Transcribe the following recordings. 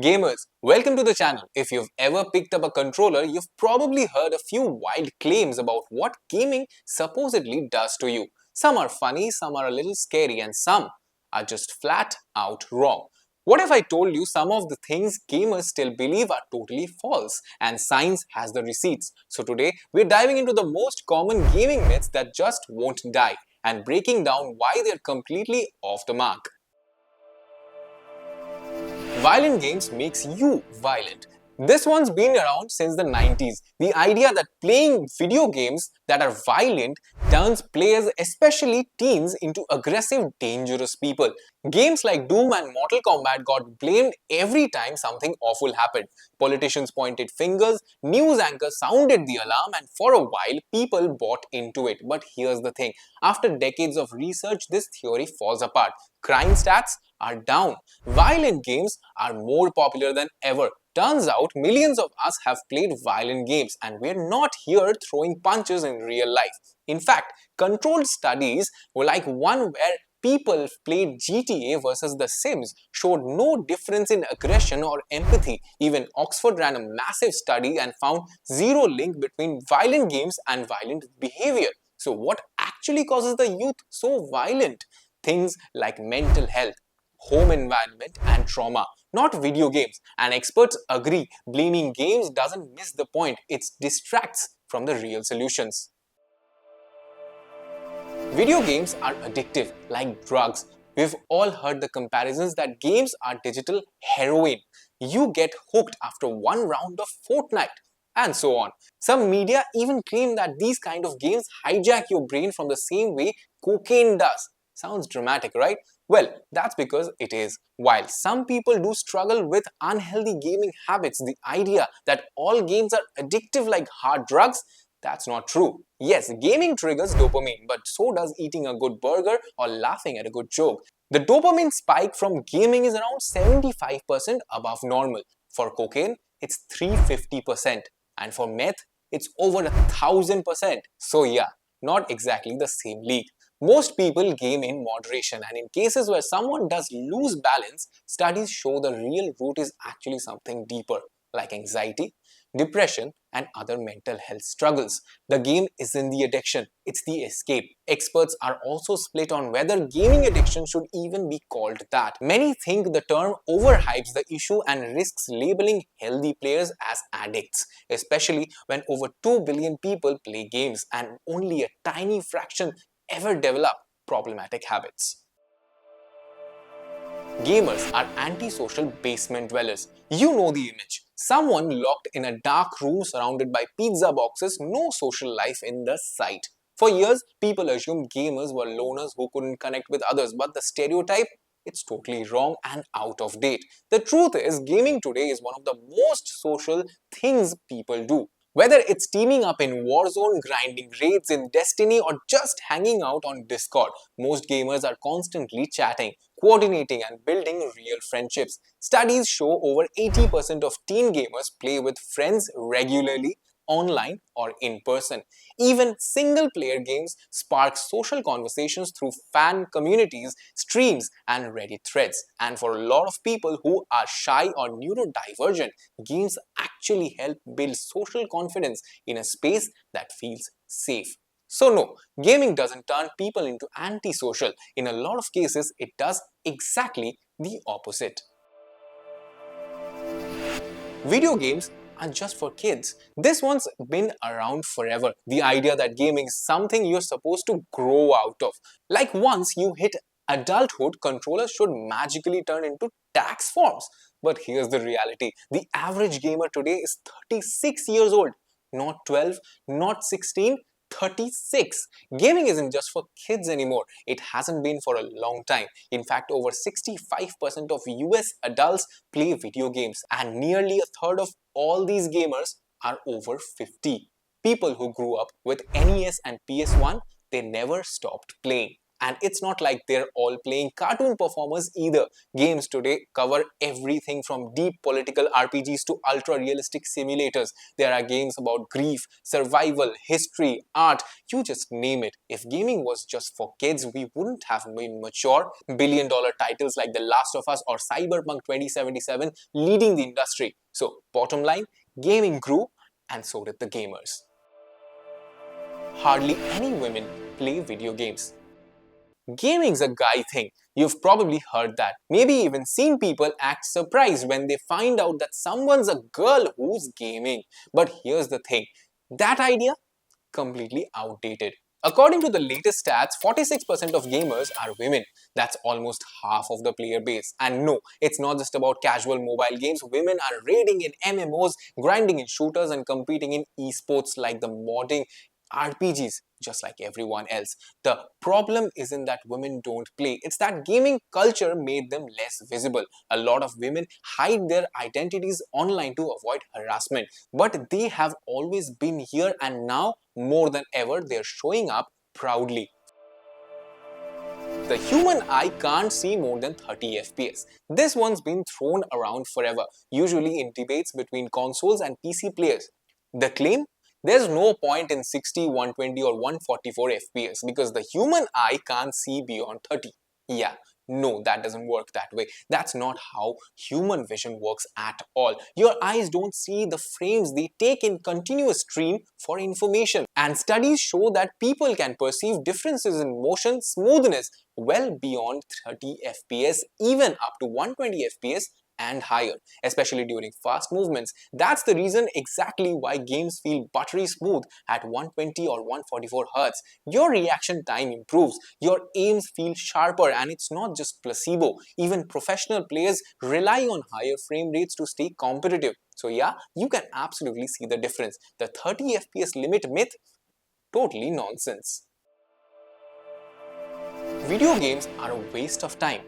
Gamers, welcome to the channel. If you've ever picked up a controller, you've probably heard a few wild claims about what gaming supposedly does to you. Some are funny, some are a little scary, and some are just flat out wrong. What if I told you some of the things gamers still believe are totally false and science has the receipts? So today, we're diving into the most common gaming myths that just won't die and breaking down why they're completely off the mark. Violent games makes you violent. This one's been around since the 90s. The idea that playing video games that are violent turns players, especially teens, into aggressive, dangerous people. Games like Doom and Mortal Kombat got blamed every time something awful happened. Politicians pointed fingers, news anchors sounded the alarm, and for a while, people bought into it. But here's the thing. After decades of research, this theory falls apart. Crime stats are down. Violent games are more popular than ever. Turns out millions of us have played violent games and we're not here throwing punches in real life. In fact, controlled studies were like one where people played GTA versus The Sims showed no difference in aggression or empathy. Even Oxford ran a massive study and found zero link between violent games and violent behavior. So what actually causes the youth so violent? Things like mental health, home environment and trauma, not video games. And experts agree, blaming games doesn't miss the point, it distracts from the real solutions. Video games are addictive, like drugs. We've all heard the comparisons that games are digital heroin. You get hooked after one round of Fortnite, and so on. Some media even claim that these kind of games hijack your brain from the same way cocaine does. Sounds dramatic, right? Well, that's because it is. While some people do struggle with unhealthy gaming habits, the idea that all games are addictive like hard drugs, that's not true. Yes, gaming triggers dopamine, but so does eating a good burger or laughing at a good joke. The dopamine spike from gaming is around 75% above normal. For cocaine, it's 350%. And for meth, it's over 1000%. So yeah, not exactly the same league. Most people game in moderation, and in cases where someone does lose balance, studies show the real root is actually something deeper, like anxiety, depression, and other mental health struggles. The game isn't the addiction, it's the escape. Experts are also split on whether gaming addiction should even be called that. Many think the term overhypes the issue and risks labeling healthy players as addicts, especially when over 2 billion people play games and only a tiny fraction ever develop problematic habits. Gamers are antisocial basement dwellers. You know the image. Someone locked in a dark room surrounded by pizza boxes, no social life in the sight. For years, people assumed gamers were loners who couldn't connect with others, but the stereotype, it's totally wrong and out of date. The truth is, gaming today is one of the most social things people do. Whether it's teaming up in Warzone, grinding raids in Destiny, or just hanging out on Discord, most gamers are constantly chatting, coordinating, and building real friendships. Studies show over 80% of teen gamers play with friends regularly, online or in person. Even single-player games spark social conversations through fan communities, streams, and Reddit threads. And for a lot of people who are shy or neurodivergent, games actually help build social confidence in a space that feels safe. So no, gaming doesn't turn people into antisocial. In a lot of cases, it does exactly the opposite. Video games aren't just for kids. This one's been around forever. The idea that gaming is something you're supposed to grow out of. Like once you hit adulthood, controllers should magically turn into tax forms. But here's the reality. The average gamer today is 36 years old. Not 12, not 16, 36. Gaming isn't just for kids anymore. It hasn't been for a long time. In fact, over 65% of US adults play video games, and nearly a third of all these gamers are over 50. People who grew up with NES and PS1, they never stopped playing. And it's not like they're all playing cartoon performers either. Games today cover everything from deep political RPGs to ultra realistic simulators. There are games about grief, survival, history, art, you just name it. If gaming was just for kids, we wouldn't have been mature billion-dollar titles like The Last of Us or Cyberpunk 2077 leading the industry. So, bottom line, gaming grew and so did the gamers. Hardly any women play video games. Gaming's a guy thing. You've probably heard that. Maybe even seen people act surprised when they find out that someone's a girl who's gaming. But here's the thing, that idea? Completely outdated. According to the latest stats, 46% of gamers are women. That's almost half of the player base. And no, it's not just about casual mobile games. Women are raiding in MMOs, grinding in shooters, and competing in esports like the modding RPGs, just like everyone else. The problem isn't that women don't play, it's that gaming culture made them less visible. A lot of women hide their identities online to avoid harassment, but they have always been here, and now more than ever they're showing up proudly. The human eye can't see more than 30 FPS. This one's been thrown around forever, usually in debates between consoles and PC players. The claim? There's no point in 60, 120 or 144 FPS because the human eye can't see beyond 30. Yeah, no, that doesn't work that way. That's not how human vision works at all. Your eyes don't see the frames, they take in continuous stream for information. And studies show that people can perceive differences in motion smoothness well beyond 30 FPS, even up to 120 FPS and higher, especially during fast movements. That's the reason exactly why games feel buttery smooth at 120 or 144 Hz. Your reaction time improves, your aims feel sharper, and it's not just placebo. Even professional players rely on higher frame rates to stay competitive. So yeah, you can absolutely see the difference. The 30 FPS limit myth? Totally nonsense. Video games are a waste of time.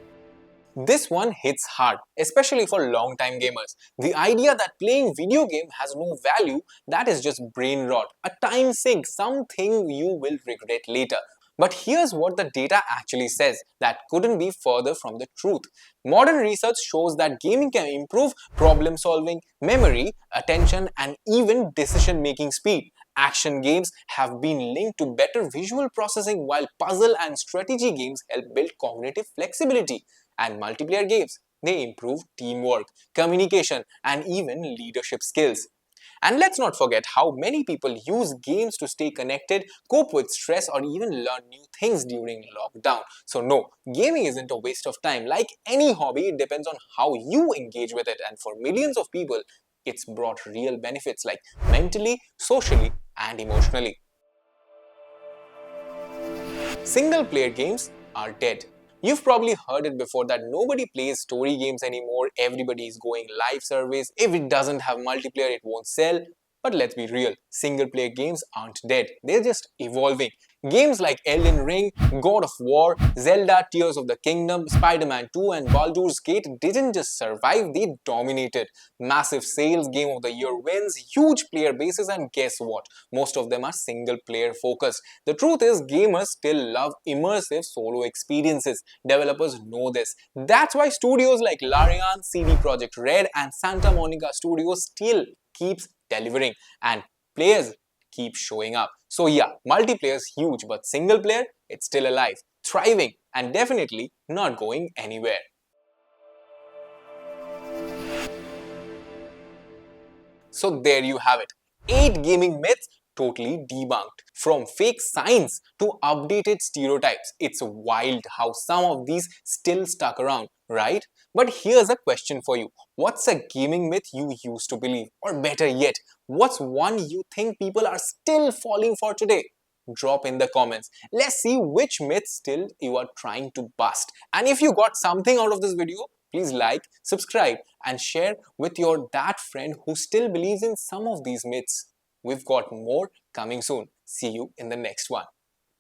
This one hits hard, especially for long-time gamers. The idea that playing video game has no value, that is just brain rot, a time sink, something you will regret later. But here's what the data actually says that couldn't be further from the truth. Modern research shows that gaming can improve problem solving, memory, attention, and even decision-making speed. Action games have been linked to better visual processing, while puzzle and strategy games help build cognitive flexibility. And multiplayer games, they improve teamwork, communication, and even leadership skills. And let's not forget how many people use games to stay connected, cope with stress, or even learn new things during lockdown. So no, gaming isn't a waste of time. Like any hobby, it depends on how you engage with it. And for millions of people, it's brought real benefits like mentally, socially, and emotionally. Single player games are dead. You've probably heard it before that nobody plays story games anymore, everybody is going live service, if it doesn't have multiplayer it won't sell. But let's be real, single player games aren't dead, they're just evolving. Games like Elden Ring, God of War, Zelda, Tears of the Kingdom, Spider-Man 2 and Baldur's Gate didn't just survive, they dominated. Massive sales, Game of the Year wins, huge player bases, and guess what? Most of them are single player focused. The truth is, gamers still love immersive solo experiences. Developers know this. That's why studios like Larian, CD Projekt Red and Santa Monica Studios still keeps delivering, and players keep showing up. So yeah, multiplayer is huge, but single player, it's still alive, thriving, and definitely not going anywhere. So there you have it. 8 gaming myths totally debunked. From fake science to updated stereotypes. It's wild how some of these still stuck around, right? But here's a question for you. What's a gaming myth you used to believe? Or better yet, what's one you think people are still falling for today? Drop in the comments. Let's see which myth still you are trying to bust. And if you got something out of this video, please like, subscribe, and share with your that friend who still believes in some of these myths. We've got more coming soon. See you in the next one.